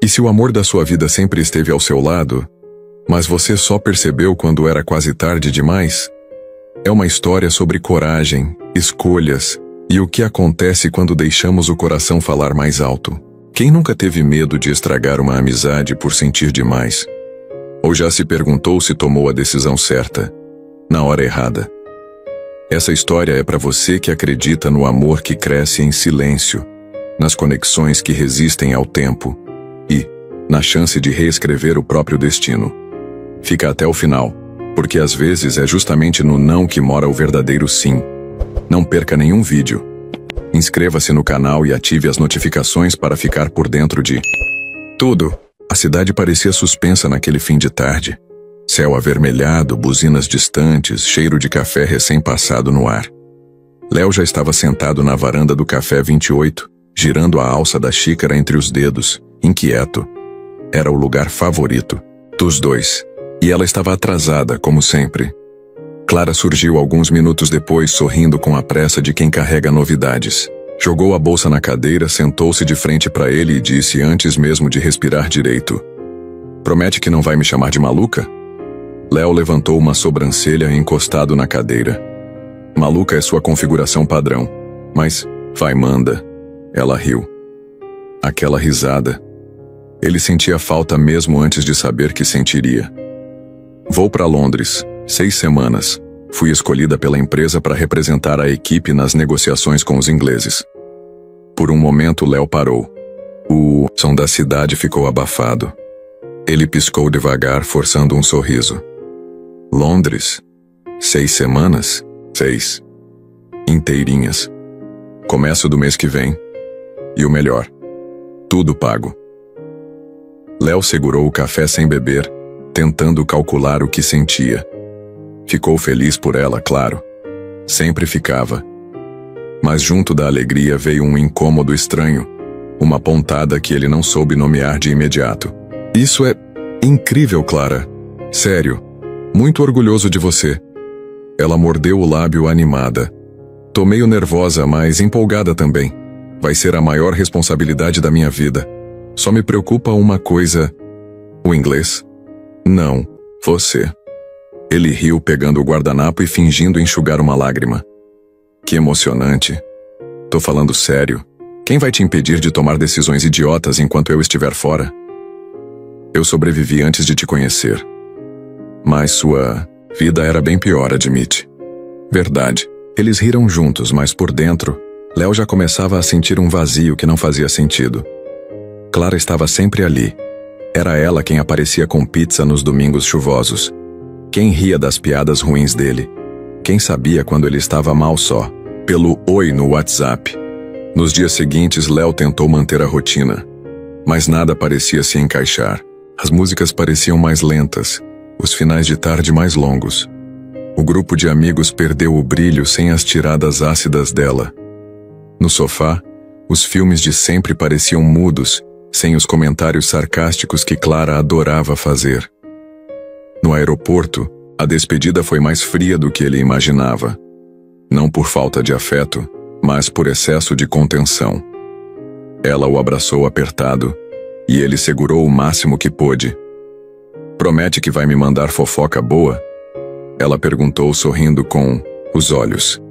E se o amor da sua vida sempre esteve ao seu lado, mas você só percebeu quando era quase tarde demais? É uma história sobre coragem, escolhas e o que acontece quando deixamos o coração falar mais alto. Quem nunca teve medo de estragar uma amizade por sentir demais? Ou já se perguntou se tomou a decisão certa, na hora errada? Essa história é para você que acredita no amor que cresce em silêncio, nas conexões que resistem ao tempo e na chance de reescrever o próprio destino. Fica até o final, porque às vezes é justamente no não que mora o verdadeiro sim. Não perca nenhum vídeo. Inscreva-se no canal e ative as notificações para ficar por dentro de tudo. A cidade parecia suspensa naquele fim de tarde. Céu avermelhado, buzinas distantes, cheiro de café recém-passado no ar. Léo já estava sentado na varanda do Café 28, girando a alça da xícara entre os dedos, inquieto. Era o lugar favorito dos dois, e ela estava atrasada, como sempre. Clara surgiu alguns minutos depois, sorrindo com a pressa de quem carrega novidades. Jogou a bolsa na cadeira, sentou-se de frente para ele e disse antes mesmo de respirar direito: "Promete que não vai me chamar de maluca?" Léo levantou uma sobrancelha encostado na cadeira. "Maluca é sua configuração padrão, mas vai, manda." Ela riu. Aquela risada. Ele sentia falta mesmo antes de saber que sentiria. "Vou para Londres, 6 semanas. Fui escolhida pela empresa para representar a equipe nas negociações com os ingleses." Por um momento, Léo parou. O som da cidade ficou abafado. Ele piscou devagar, forçando um sorriso. "Londres? 6 semanas? 6. Inteirinhas. Começo do mês que vem. E o melhor, tudo pago." Léo segurou o café sem beber, tentando calcular o que sentia. Ficou feliz por ela, claro. Sempre ficava. Mas junto da alegria veio um incômodo estranho, uma pontada que ele não soube nomear de imediato. "Isso é incrível, Clara. Sério. Muito orgulhoso de você." Ela mordeu o lábio animada. "Tô meio nervosa, mas empolgada também. Vai ser a maior responsabilidade da minha vida. Só me preocupa uma coisa." "O inglês?" "Não, você." Ele riu, pegando o guardanapo e fingindo enxugar uma lágrima. "Que emocionante. Tô falando sério. Quem vai te impedir de tomar decisões idiotas enquanto eu estiver fora? Eu sobrevivi antes de te conhecer. Mas sua vida era bem pior, admite." "Verdade." Eles riram juntos, mas por dentro, Léo já começava a sentir um vazio que não fazia sentido. Clara estava sempre ali. Era ela quem aparecia com pizza nos domingos chuvosos. Quem ria das piadas ruins dele. Quem sabia quando ele estava mal só, pelo oi no WhatsApp. Nos dias seguintes, Léo tentou manter a rotina. Mas nada parecia se encaixar. As músicas pareciam mais lentas, os finais de tarde mais longos. O grupo de amigos perdeu o brilho sem as tiradas ácidas dela. No sofá, os filmes de sempre pareciam mudos, sem os comentários sarcásticos que Clara adorava fazer. No aeroporto, a despedida foi mais fria do que ele imaginava. Não por falta de afeto, mas por excesso de contenção. Ela o abraçou apertado, e ele segurou o máximo que pôde. "Promete que vai me mandar fofoca boa?" Ela perguntou, sorrindo com os olhos.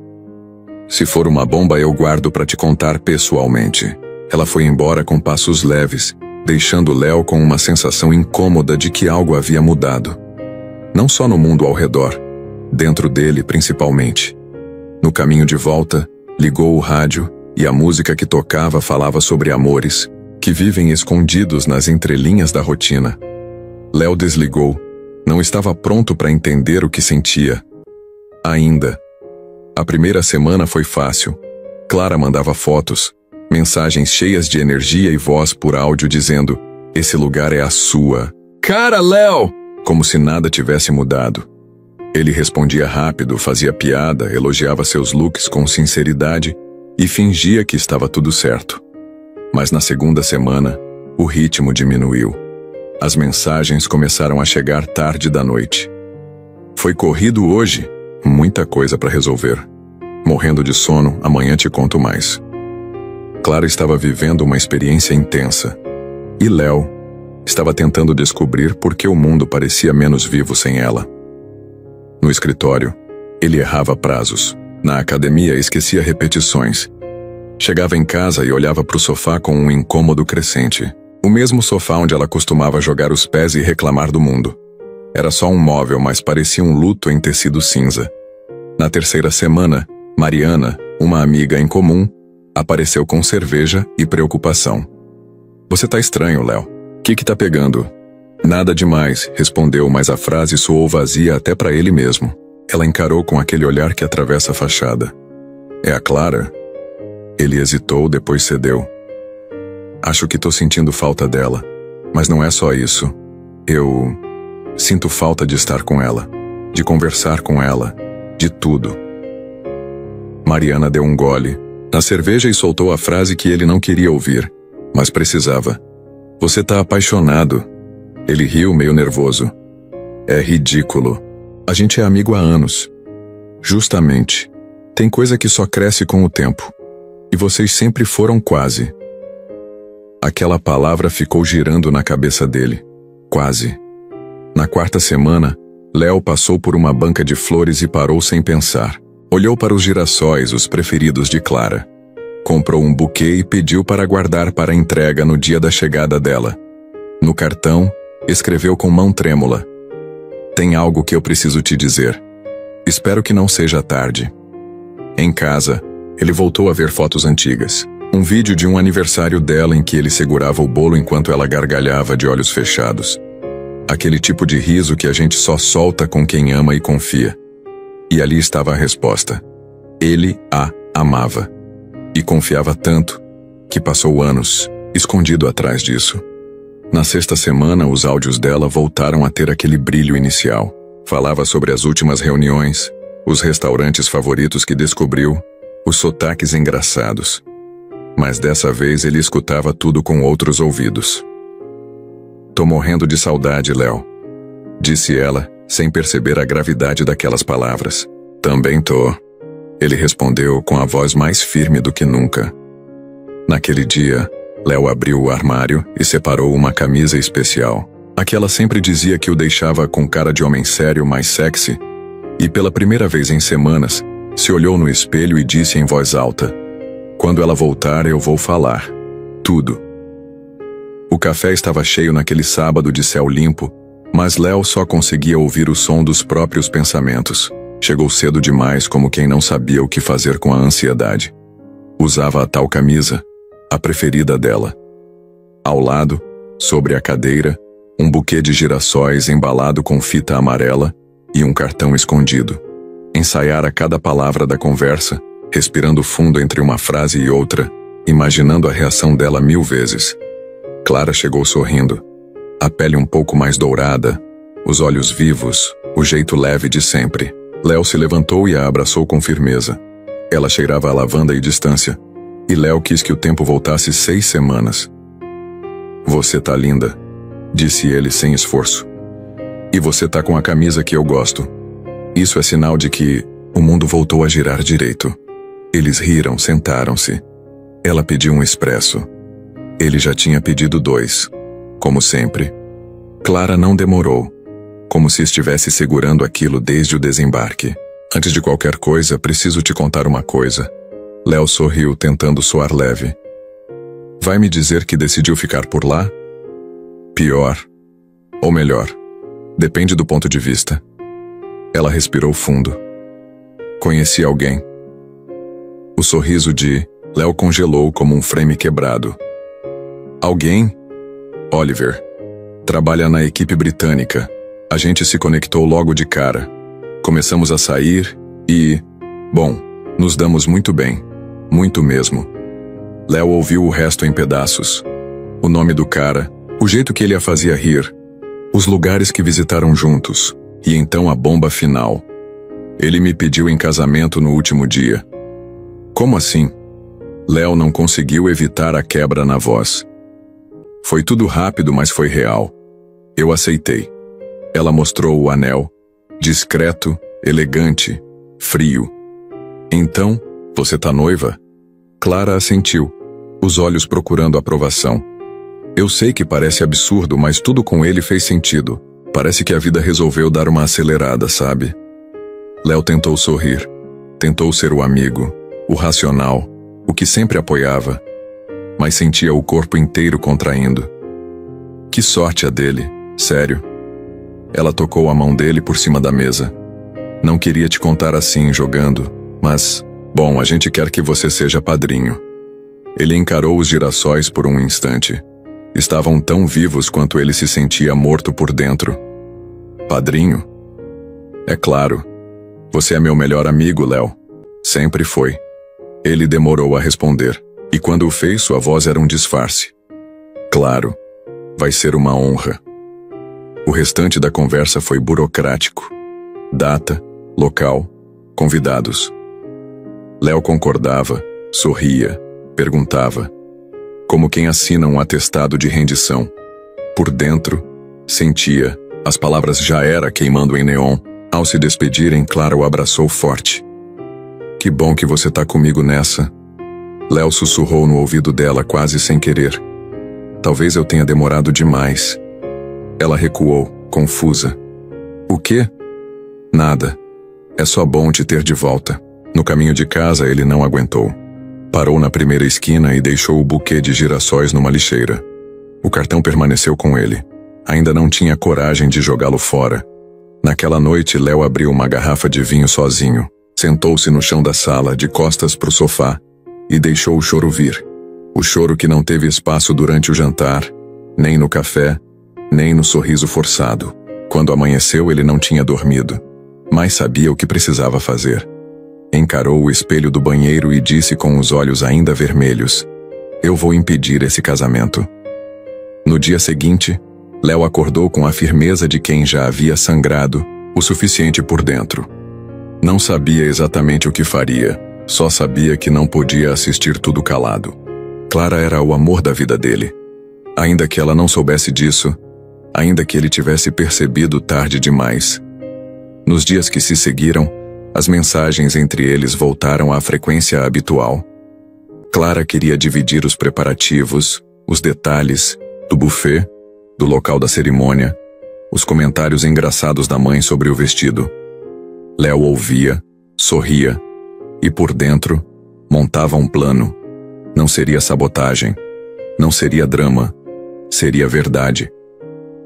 "Se for uma bomba, eu guardo para te contar pessoalmente." Ela foi embora com passos leves, deixando Léo com uma sensação incômoda de que algo havia mudado. Não só no mundo ao redor, dentro dele principalmente. No caminho de volta, ligou o rádio e a música que tocava falava sobre amores que vivem escondidos nas entrelinhas da rotina. Léo desligou. Não estava pronto para entender o que sentia. Ainda. A primeira semana foi fácil. Clara mandava fotos, mensagens cheias de energia e voz por áudio dizendo: "Esse lugar é a sua." "Cara, Léo!" Como se nada tivesse mudado. Ele respondia rápido, fazia piada, elogiava seus looks com sinceridade e fingia que estava tudo certo. Mas na segunda semana, o ritmo diminuiu. As mensagens começaram a chegar tarde da noite. "Foi corrido hoje? Muita coisa para resolver. Morrendo de sono, amanhã te conto mais." Clara estava vivendo uma experiência intensa. E Léo, Estava tentando descobrir por que o mundo parecia menos vivo sem ela. No escritório, ele errava prazos. Na academia, esquecia repetições. Chegava em casa e olhava para o sofá com um incômodo crescente. O mesmo sofá onde ela costumava jogar os pés e reclamar do mundo. Era só um móvel, mas parecia um luto em tecido cinza. Na terceira semana, Mariana, uma amiga em comum, apareceu com cerveja e preocupação. Você tá estranho, Léo. Que tá pegando? Nada demais, respondeu, mas a frase soou vazia até para ele mesmo. Ela encarou com aquele olhar que atravessa a fachada. É a Clara? Ele hesitou, depois cedeu. Acho que tô sentindo falta dela, mas não é só isso. Eu sinto falta de estar com ela, de conversar com ela, de tudo. Mariana deu um gole na cerveja e soltou a frase que ele não queria ouvir, mas precisava. Você tá apaixonado. Ele riu meio nervoso. É ridículo. A gente é amigo há anos. Justamente. Tem coisa que só cresce com o tempo. E vocês sempre foram quase. Aquela palavra ficou girando na cabeça dele. Quase. Na quarta semana, Léo passou por uma banca de flores e parou sem pensar. Olhou para os girassóis, os preferidos de Clara. Comprou um buquê e pediu para guardar para entrega no dia da chegada dela. No cartão, escreveu com mão trêmula: Tem algo que eu preciso te dizer. Espero que não seja tarde. Em casa, ele voltou a ver fotos antigas. Um vídeo de um aniversário dela em que ele segurava o bolo enquanto ela gargalhava de olhos fechados. Aquele tipo de riso que a gente só solta com quem ama e confia. E ali estava a resposta. Ele a amava. E confiava tanto, que passou anos, escondido atrás disso. Na sexta semana, os áudios dela voltaram a ter aquele brilho inicial. Falava sobre as últimas reuniões, os restaurantes favoritos que descobriu, os sotaques engraçados. Mas dessa vez ele escutava tudo com outros ouvidos. Tô morrendo de saudade, Léo, disse ela, sem perceber a gravidade daquelas palavras. Também tô. Ele respondeu com a voz mais firme do que nunca. Naquele dia, Léo abriu o armário e separou uma camisa especial. A que ela sempre dizia que o deixava com cara de homem sério, mais sexy. E pela primeira vez em semanas, se olhou no espelho e disse em voz alta: Quando ela voltar, eu vou falar. Tudo. O café estava cheio naquele sábado de céu limpo, mas Léo só conseguia ouvir o som dos próprios pensamentos. Chegou cedo demais, como quem não sabia o que fazer com a ansiedade. Usava a tal camisa, a preferida dela. Ao lado, sobre a cadeira, um buquê de girassóis embalado com fita amarela e um cartão escondido. Ensaiara cada palavra da conversa, respirando fundo entre uma frase e outra, imaginando a reação dela 1000 vezes. Clara chegou sorrindo, a pele um pouco mais dourada, os olhos vivos, o jeito leve de sempre. Léo se levantou e a abraçou com firmeza. Ela cheirava a lavanda e distância, e Léo quis que o tempo voltasse 6 semanas. Você tá linda, disse ele sem esforço. E você tá com a camisa que eu gosto. Isso é sinal de que o mundo voltou a girar direito. Eles riram, sentaram-se. Ela pediu um expresso. Ele já tinha pedido 2, como sempre. Clara não demorou, como se estivesse segurando aquilo desde o desembarque. Antes de qualquer coisa, preciso te contar uma coisa. Léo sorriu, tentando soar leve. Vai me dizer que decidiu ficar por lá? Pior. Ou melhor. Depende do ponto de vista. Ela respirou fundo. Conheci alguém. O sorriso de Léo congelou como um frame quebrado. Alguém? Oliver. Trabalha na equipe britânica. A gente se conectou logo de cara. Começamos a sair e... Bom, nos damos muito bem. Muito mesmo. Léo ouviu o resto em pedaços. O nome do cara, o jeito que ele a fazia rir, os lugares que visitaram juntos, e então a bomba final. Ele me pediu em casamento no último dia. Como assim? Léo não conseguiu evitar a quebra na voz. Foi tudo rápido, mas foi real. Eu aceitei. Ela mostrou o anel, discreto, elegante, frio. Então, você tá noiva? Clara assentiu, os olhos procurando aprovação. Eu sei que parece absurdo, mas tudo com ele fez sentido. Parece que a vida resolveu dar uma acelerada, sabe? Léo tentou sorrir. Tentou ser o amigo, o racional, o que sempre apoiava. Mas sentia o corpo inteiro contraindo. Que sorte a dele, sério. Ela tocou a mão dele por cima da mesa. Não queria te contar assim, jogando, mas, bom, a gente quer que você seja padrinho. Ele encarou os girassóis por um instante. Estavam tão vivos quanto ele se sentia morto por dentro. Padrinho? É claro. Você é meu melhor amigo, Léo. Sempre foi. Ele demorou a responder, e quando o fez, sua voz era um disfarce. Claro. Vai ser uma honra. O restante da conversa foi burocrático. Data, local, convidados. Léo concordava, sorria, perguntava. Como quem assina um atestado de rendição. Por dentro, sentia, as palavras já era queimando em neon. Ao se despedirem, Clara o abraçou forte. Que bom que você tá comigo nessa. Léo sussurrou no ouvido dela quase sem querer. Talvez eu tenha demorado demais. Ela recuou, confusa. O quê? Nada. É só bom te ter de volta. No caminho de casa ele não aguentou. Parou na primeira esquina e deixou o buquê de girassóis numa lixeira. O cartão permaneceu com ele. Ainda não tinha coragem de jogá-lo fora. Naquela noite, Léo abriu uma garrafa de vinho sozinho, sentou-se no chão da sala, de costas para o sofá, e deixou o choro vir. O choro que não teve espaço durante o jantar, nem no café, nem no sorriso forçado. Quando amanheceu, ele não tinha dormido, mas sabia o que precisava fazer. Encarou o espelho do banheiro e disse com os olhos ainda vermelhos: eu vou impedir esse casamento. No dia seguinte, Léo acordou com a firmeza de quem já havia sangrado o suficiente por dentro. Não sabia exatamente o que faria, só sabia que não podia assistir tudo calado. Clara era o amor da vida dele. Ainda que ela não soubesse disso, ainda que ele tivesse percebido tarde demais. Nos dias que se seguiram, as mensagens entre eles voltaram à frequência habitual. Clara queria dividir os preparativos, os detalhes, do buffet, do local da cerimônia, os comentários engraçados da mãe sobre o vestido. Léo ouvia, sorria, e por dentro, montava um plano. Não seria sabotagem, não seria drama, seria verdade.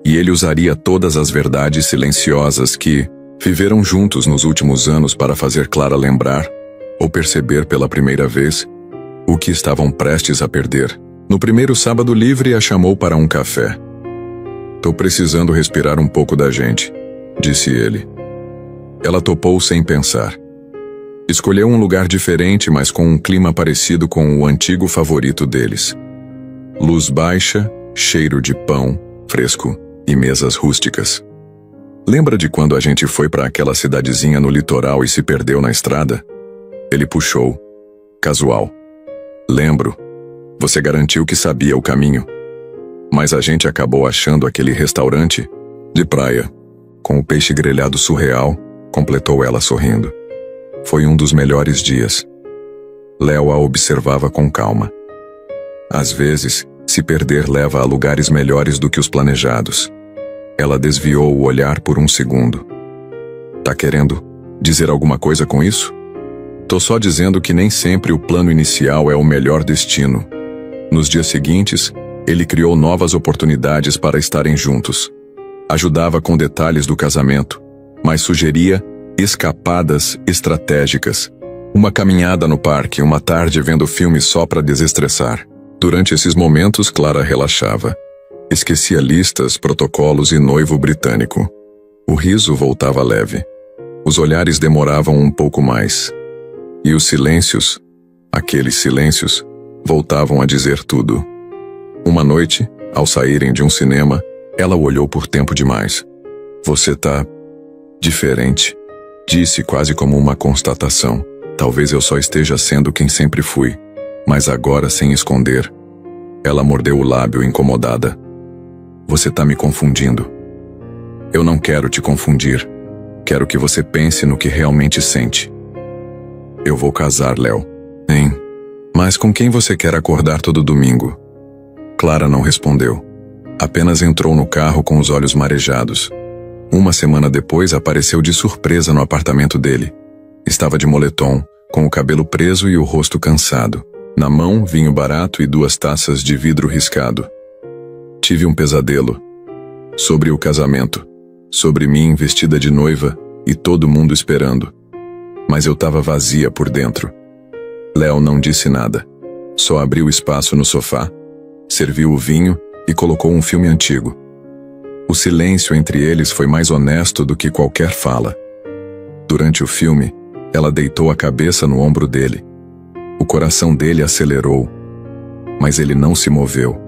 E ele usaria todas as verdades silenciosas que viveram juntos nos últimos anos para fazer Clara lembrar, ou perceber pela primeira vez, o que estavam prestes a perder. No primeiro sábado livre, a chamou para um café. Tô precisando respirar um pouco da gente, disse ele. Ela topou sem pensar. Escolheu um lugar diferente, mas com um clima parecido com o antigo favorito deles. Luz baixa, cheiro de pão, fresco e mesas rústicas. Lembra de quando a gente foi para aquela cidadezinha no litoral e se perdeu na estrada? Ele puxou. Casual. Lembro. Você garantiu que sabia o caminho. Mas a gente acabou achando aquele restaurante de praia, com o peixe grelhado surreal, completou ela sorrindo. Foi um dos melhores dias. Léo a observava com calma. Às vezes, se perder leva a lugares melhores do que os planejados. Ela desviou o olhar por um segundo. Tá querendo dizer alguma coisa com isso? Tô só dizendo que nem sempre o plano inicial é o melhor destino. Nos dias seguintes, ele criou novas oportunidades para estarem juntos. Ajudava com detalhes do casamento, mas sugeria escapadas estratégicas. Uma caminhada no parque, uma tarde vendo filme só para desestressar. Durante esses momentos, Clara relaxava. Esquecia listas, protocolos e noivo britânico. O riso voltava leve. Os olhares demoravam um pouco mais. E os silêncios, aqueles silêncios, voltavam a dizer tudo. Uma noite, ao saírem de um cinema, ela o olhou por tempo demais. Você tá diferente, disse quase como uma constatação. Talvez eu só esteja sendo quem sempre fui, mas agora sem esconder. Ela mordeu o lábio incomodada. Você tá me confundindo. Eu não quero te confundir. Quero que você pense no que realmente sente. Eu vou casar, Léo. Hein? Mas com quem você quer acordar todo domingo? Clara não respondeu. Apenas entrou no carro com os olhos marejados. Uma semana depois apareceu de surpresa no apartamento dele. Estava de moletom, com o cabelo preso e o rosto cansado. Na mão, vinho barato e 2 taças de vidro riscado. Tive um pesadelo. Sobre o casamento. Sobre mim vestida de noiva e todo mundo esperando. Mas eu estava vazia por dentro. Léo não disse nada. Só abriu espaço no sofá, serviu o vinho e colocou um filme antigo. O silêncio entre eles foi mais honesto do que qualquer fala. Durante o filme, ela deitou a cabeça no ombro dele. O coração dele acelerou, mas ele não se moveu.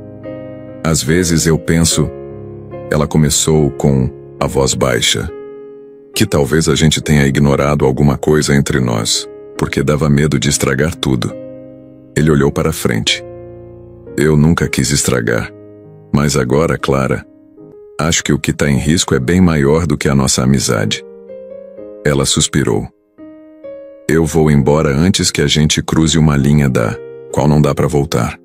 Às vezes eu penso, ela começou com a voz baixa, que talvez a gente tenha ignorado alguma coisa entre nós, porque dava medo de estragar tudo. Ele olhou para frente. Eu nunca quis estragar, mas agora, Clara, acho que o que está em risco é bem maior do que a nossa amizade. Ela suspirou. Eu vou embora antes que a gente cruze uma linha da qual não dá para voltar.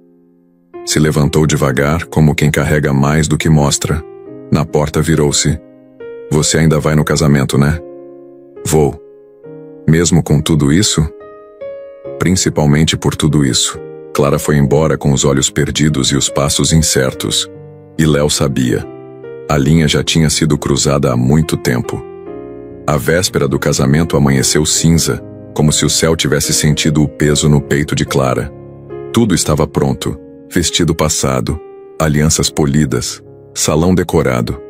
Se levantou devagar, como quem carrega mais do que mostra. Na porta virou-se. Você ainda vai no casamento, né? Vou. Mesmo com tudo isso? Principalmente por tudo isso. Clara foi embora com os olhos perdidos e os passos incertos. E Léo sabia. A linha já tinha sido cruzada há muito tempo. A véspera do casamento amanheceu cinza, como se o céu tivesse sentido o peso no peito de Clara. Tudo estava pronto. Vestido passado, alianças polidas, salão decorado.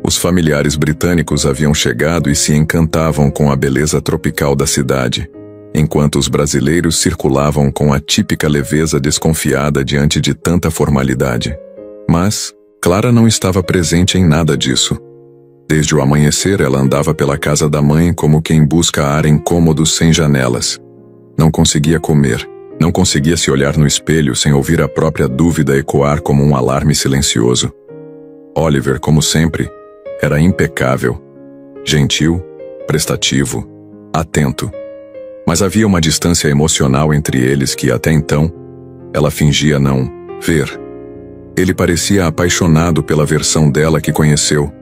Os familiares britânicos haviam chegado e se encantavam com a beleza tropical da cidade, enquanto os brasileiros circulavam com a típica leveza desconfiada diante de tanta formalidade. Mas Clara não estava presente em nada disso. Desde o amanhecer ela andava pela casa da mãe como quem busca ar incômodo sem janelas. Não conseguia comer, não conseguia se olhar no espelho sem ouvir a própria dúvida ecoar como um alarme silencioso. Oliver, como sempre, era impecável, gentil, prestativo, atento. Mas havia uma distância emocional entre eles que, até então, ela fingia não ver. Ele parecia apaixonado pela versão dela que conheceu,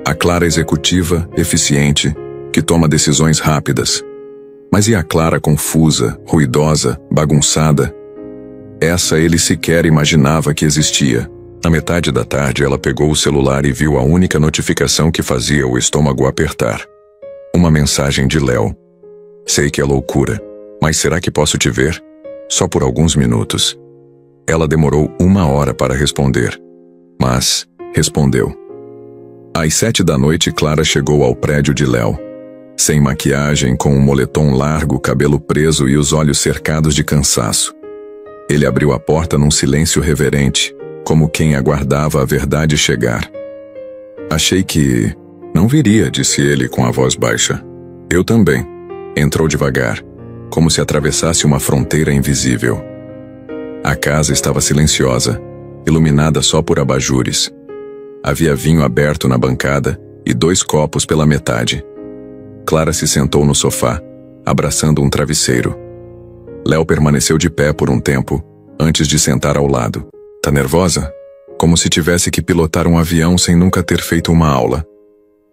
a Clara executiva, eficiente, que toma decisões rápidas. Mas e a Clara confusa, ruidosa, bagunçada? Essa ele sequer imaginava que existia. Na metade da tarde ela pegou o celular e viu a única notificação que fazia o estômago apertar. Uma mensagem de Léo. Sei que é loucura, mas será que posso te ver? Só por alguns minutos. Ela demorou 1 hora para responder, mas respondeu. Às 7 da noite, Clara chegou ao prédio de Léo. Sem maquiagem, com um moletom largo, cabelo preso e os olhos cercados de cansaço. Ele abriu a porta num silêncio reverente, como quem aguardava a verdade chegar. Achei que não viria, disse ele com a voz baixa. Eu também. Entrou devagar, como se atravessasse uma fronteira invisível. A casa estava silenciosa, iluminada só por abajures. Havia vinho aberto na bancada e 2 copos pela metade. Clara se sentou no sofá, abraçando um travesseiro. Léo permaneceu de pé por um tempo, antes de sentar ao lado. Tá nervosa? Como se tivesse que pilotar um avião sem nunca ter feito uma aula.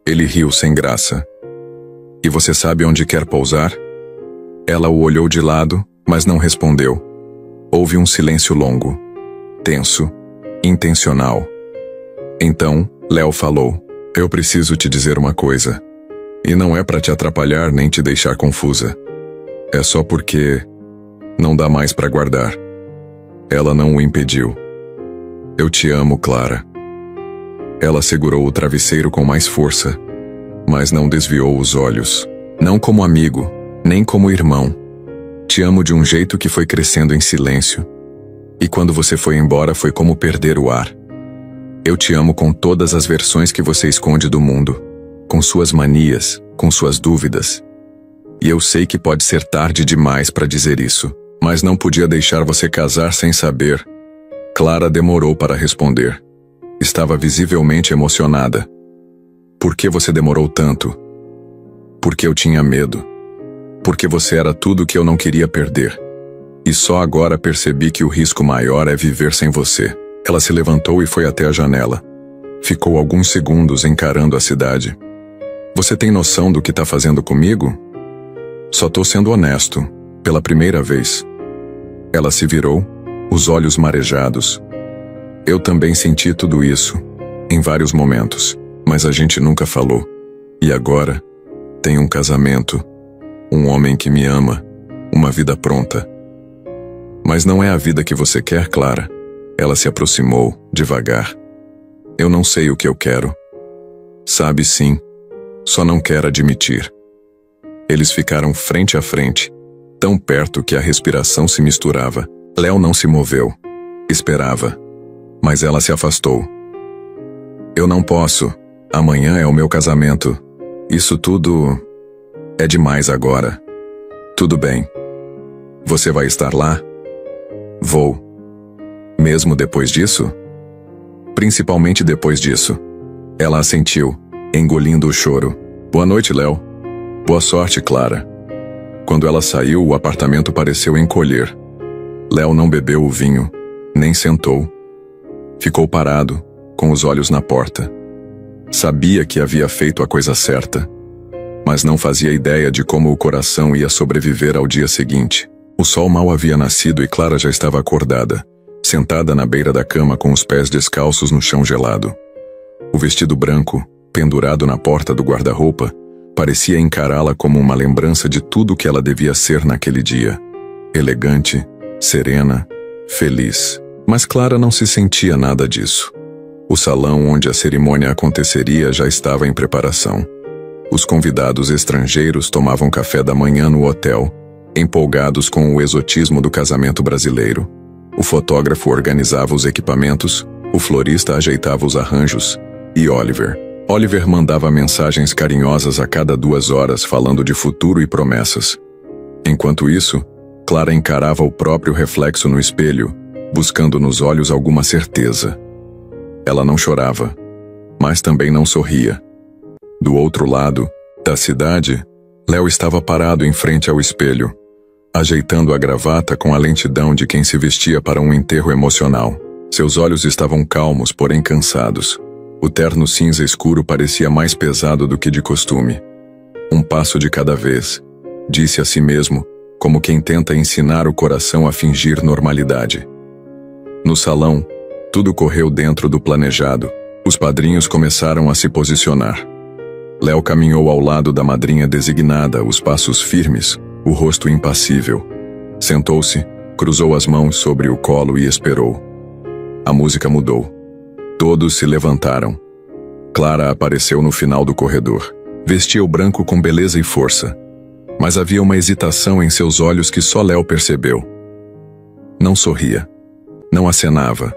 Ele riu sem graça. E você sabe onde quer pousar? Ela o olhou de lado, mas não respondeu. Houve um silêncio longo, tenso, intencional. Então, Léo falou. Eu preciso te dizer uma coisa. E não é para te atrapalhar nem te deixar confusa. É só porque não dá mais para guardar. Ela não o impediu. Eu te amo, Clara. Ela segurou o travesseiro com mais força, mas não desviou os olhos. Não como amigo, nem como irmão. Te amo de um jeito que foi crescendo em silêncio. E quando você foi embora foi como perder o ar. Eu te amo com todas as versões que você esconde do mundo. Com suas manias, com suas dúvidas. E eu sei que pode ser tarde demais para dizer isso, mas não podia deixar você casar sem saber. Clara demorou para responder. Estava visivelmente emocionada. Por que você demorou tanto? Porque eu tinha medo. Porque você era tudo que eu não queria perder. E só agora percebi que o risco maior é viver sem você. Ela se levantou e foi até a janela. Ficou alguns segundos encarando a cidade. Você tem noção do que está fazendo comigo? Só tô sendo honesto, pela primeira vez. Ela se virou, os olhos marejados. Eu também senti tudo isso, em vários momentos, mas a gente nunca falou. E agora, tem um casamento, um homem que me ama, uma vida pronta. Mas não é a vida que você quer, Clara. Ela se aproximou, devagar. Eu não sei o que eu quero. Sabe sim, só não quero admitir. Eles ficaram frente a frente, tão perto que a respiração se misturava. Léo não se moveu. Esperava. Mas ela se afastou. Eu não posso. Amanhã é o meu casamento. Isso tudo é demais agora. Tudo bem. Você vai estar lá? Vou. Mesmo depois disso? Principalmente depois disso. Ela assentiu, engolindo o choro. Boa noite, Léo. Boa sorte, Clara. Quando ela saiu, o apartamento pareceu encolher. Léo não bebeu o vinho, nem sentou. Ficou parado, com os olhos na porta. Sabia que havia feito a coisa certa, mas não fazia ideia de como o coração ia sobreviver ao dia seguinte. O sol mal havia nascido e Clara já estava acordada, sentada na beira da cama com os pés descalços no chão gelado. O vestido branco, pendurado na porta do guarda-roupa, parecia encará-la como uma lembrança de tudo que ela devia ser naquele dia. Elegante, serena, feliz. Mas Clara não se sentia nada disso. O salão onde a cerimônia aconteceria já estava em preparação. Os convidados estrangeiros tomavam café da manhã no hotel, empolgados com o exotismo do casamento brasileiro. O fotógrafo organizava os equipamentos, o florista ajeitava os arranjos, e Oliver mandava mensagens carinhosas a cada 2 horas falando de futuro e promessas. Enquanto isso, Clara encarava o próprio reflexo no espelho, buscando nos olhos alguma certeza. Ela não chorava, mas também não sorria. Do outro lado, da cidade, Léo estava parado em frente ao espelho, ajeitando a gravata com a lentidão de quem se vestia para um enterro emocional. Seus olhos estavam calmos, porém cansados. O terno cinza escuro parecia mais pesado do que de costume. Um passo de cada vez, disse a si mesmo, como quem tenta ensinar o coração a fingir normalidade. No salão, tudo correu dentro do planejado. Os padrinhos começaram a se posicionar. Léo caminhou ao lado da madrinha designada, os passos firmes, o rosto impassível. Sentou-se, cruzou as mãos sobre o colo e esperou. A música mudou. Todos se levantaram. Clara apareceu no final do corredor. Vestia o branco com beleza e força. Mas havia uma hesitação em seus olhos que só Léo percebeu. Não sorria. Não acenava.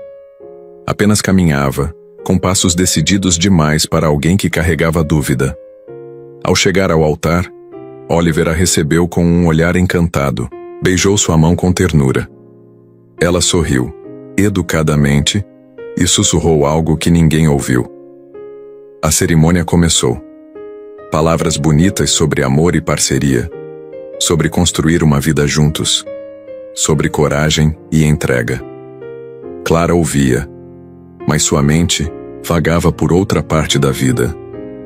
Apenas caminhava, com passos decididos demais para alguém que carregava dúvida. Ao chegar ao altar, Oliver a recebeu com um olhar encantado. Beijou sua mão com ternura. Ela sorriu, educadamente, e sussurrou algo que ninguém ouviu. A cerimônia começou. Palavras bonitas sobre amor e parceria, sobre construir uma vida juntos, sobre coragem e entrega. Clara ouvia, mas sua mente vagava por outra parte da vida,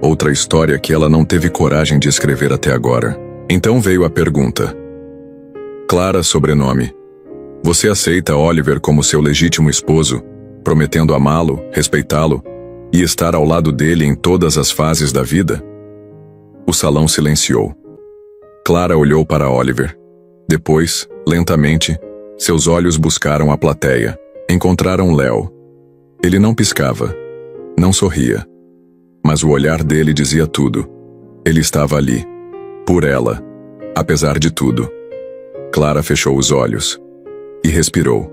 outra história que ela não teve coragem de escrever até agora. Então veio a pergunta. Clara, sobrenome. Você aceita Oliver como seu legítimo esposo, prometendo amá-lo, respeitá-lo e estar ao lado dele em todas as fases da vida? O salão silenciou. Clara olhou para Oliver. Depois, lentamente, seus olhos buscaram a plateia. Encontraram Léo. Ele não piscava, não sorria. Mas o olhar dele dizia tudo. Ele estava ali, por ela, apesar de tudo. Clara fechou os olhos e respirou.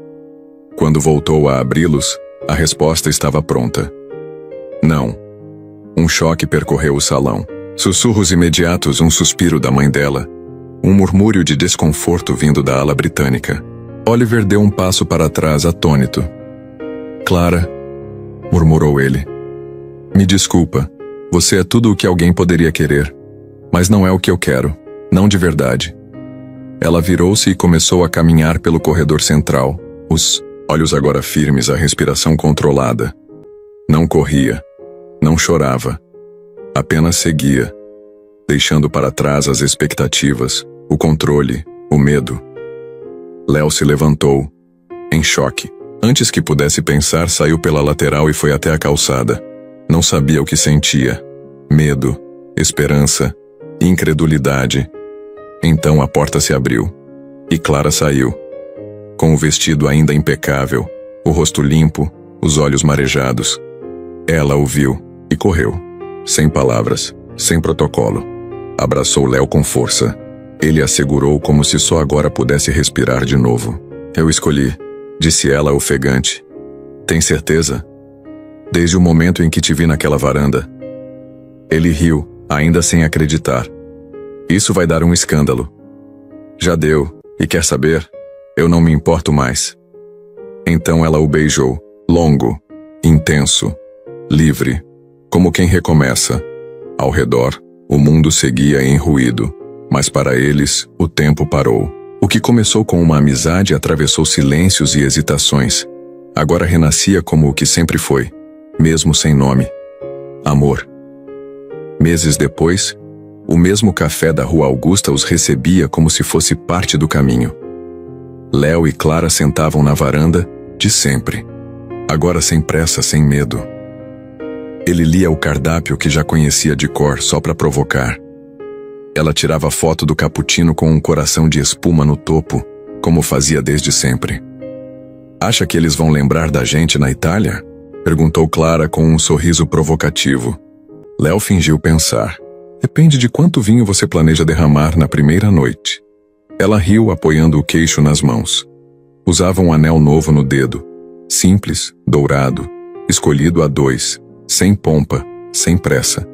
Quando voltou a abri-los, a resposta estava pronta. Não. Um choque percorreu o salão. Sussurros imediatos, um suspiro da mãe dela, um murmúrio de desconforto vindo da ala britânica. Oliver deu um passo para trás, atônito. Clara, murmurou ele. Me desculpa, você é tudo o que alguém poderia querer, mas não é o que eu quero, não de verdade. Ela virou-se e começou a caminhar pelo corredor central. olhos agora firmes, a respiração controlada. Não corria, não chorava, apenas seguia, deixando para trás as expectativas, o controle, o medo. Léo se levantou, em choque. Antes que pudesse pensar, saiu pela lateral e foi até a calçada. Não sabia o que sentia. Medo, esperança, incredulidade. Então a porta se abriu. E Clara saiu. Com o vestido ainda impecável, o rosto limpo, os olhos marejados. Ela o viu e correu. Sem palavras, sem protocolo. Abraçou Léo com força. Ele a segurou como se só agora pudesse respirar de novo. Eu escolhi, disse ela ofegante. Tem certeza? Desde o momento em que te vi naquela varanda. Ele riu, ainda sem acreditar. Isso vai dar um escândalo. Já deu, e quer saber? Eu não me importo mais. Então ela o beijou, longo, intenso, livre, como quem recomeça. Ao redor, o mundo seguia em ruído, mas para eles, o tempo parou. O que começou com uma amizade atravessou silêncios e hesitações. Agora renascia como o que sempre foi, mesmo sem nome. Amor. Meses depois, o mesmo café da Rua Augusta os recebia como se fosse parte do caminho. Léo e Clara sentavam na varanda, de sempre. Agora sem pressa, sem medo. Ele lia o cardápio que já conhecia de cor só para provocar. Ela tirava foto do cappuccino com um coração de espuma no topo, como fazia desde sempre. Acha que eles vão lembrar da gente na Itália? Perguntou Clara com um sorriso provocativo. Léo fingiu pensar. Depende de quanto vinho você planeja derramar na primeira noite. Ela riu apoiando o queixo nas mãos. Usava um anel novo no dedo. Simples, dourado, escolhido a 2, sem pompa, sem pressa.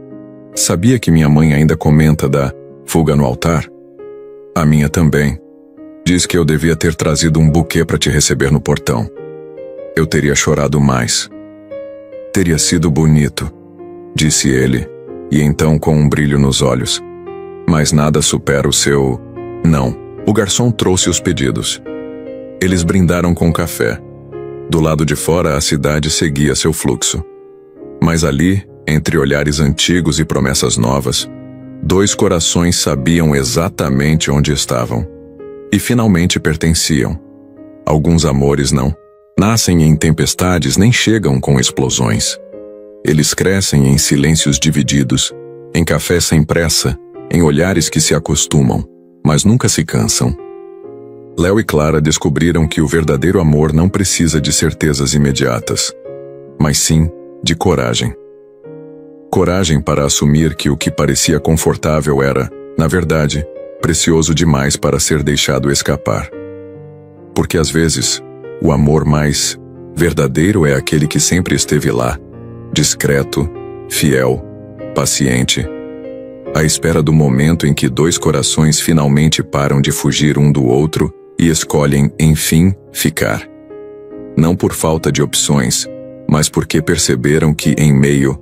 Sabia que minha mãe ainda comenta da fuga no altar? A minha também. Diz que eu devia ter trazido um buquê para te receber no portão. Eu teria chorado mais. Teria sido bonito, disse ele, e então com um brilho nos olhos. Mas nada supera o seu... Não. O garçom trouxe os pedidos. Eles brindaram com café. Do lado de fora a cidade seguia seu fluxo. Mas ali, entre olhares antigos e promessas novas, 2 corações sabiam exatamente onde estavam. E finalmente pertenciam. Alguns amores não nascem em tempestades nem chegam com explosões. Eles crescem em silêncios divididos, em café sem pressa, em olhares que se acostumam, mas nunca se cansam. Léo e Clara descobriram que o verdadeiro amor não precisa de certezas imediatas, mas sim de coragem. Coragem para assumir que o que parecia confortável era, na verdade, precioso demais para ser deixado escapar. Porque às vezes, o amor mais verdadeiro é aquele que sempre esteve lá, discreto, fiel, paciente, à espera do momento em que 2 corações finalmente param de fugir um do outro e escolhem, enfim, ficar. Não por falta de opções, mas porque perceberam que, em meio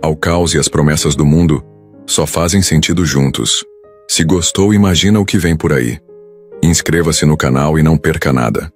ao caos e às promessas do mundo, só fazem sentido juntos. Se gostou, imagina o que vem por aí. Inscreva-se no canal e não perca nada.